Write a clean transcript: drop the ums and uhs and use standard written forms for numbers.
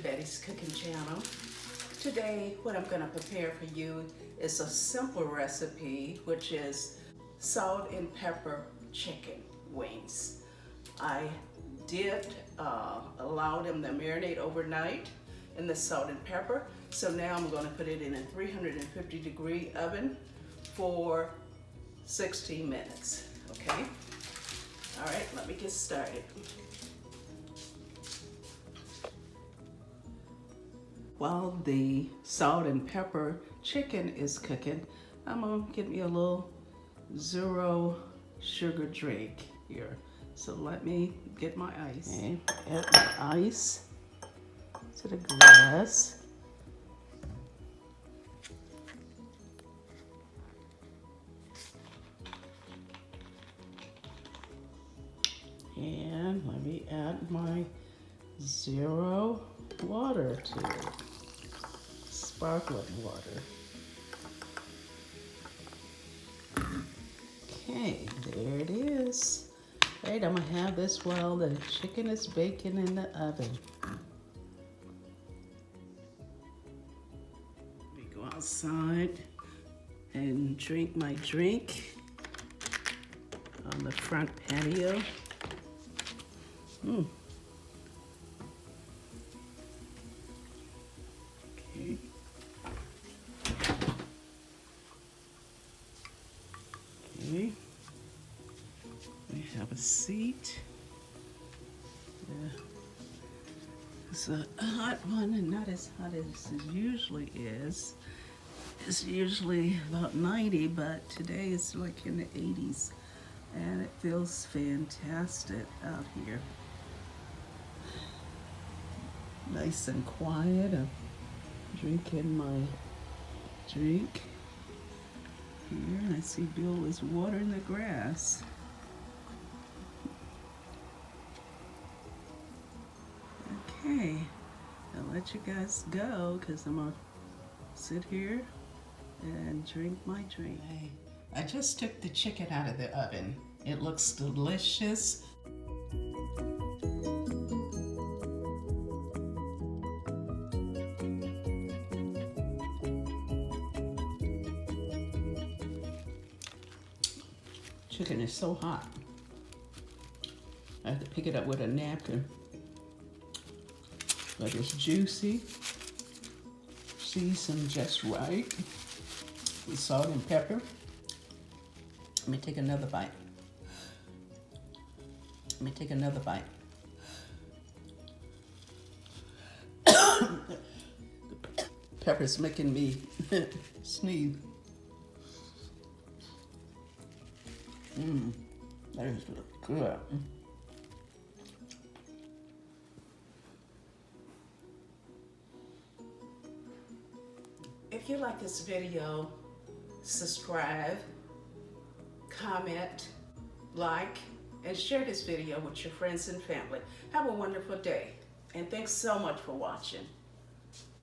Betty's Cooking Channel. Today, what I'm going to prepare for you is a simple recipe, which is salt and pepper chicken wings. I did allow them to marinate overnight in the salt and pepper, so now I'm going to put it in a 350-degree oven for 60 minutes, okay? All right, let me get started. While the salt and pepper chicken is cooking, I'm gonna get me a little zero sugar drink here. So let me get my ice. Okay, add my ice to the glass. And let me add my zero water to it. Sparkling water. Okay, there it is. Right, I'm gonna have this while the chicken is baking in the oven. Let me go outside and drink my drink on the front patio. Okay. Okay. We have a seat. Yeah. It's a hot one and not as hot as it usually is. It's usually about 90, but today it's like in the 80s and it feels fantastic out here. Nice and quiet. I'm drinking my drink here. I see Bill is watering the grass. Okay, I'll let you guys go because I'm gonna sit here and drink my drink. I just took the chicken out of the oven. It looks delicious. Chicken is so hot. I have to pick it up with a napkin. But it's juicy, seasoned just right with salt and pepper. Let me take another bite. Let me take another bite. The pepper's making me sneeze. That is good. If you like this video, subscribe, comment, like, and share this video with your friends and family. Have a wonderful day, and thanks so much for watching.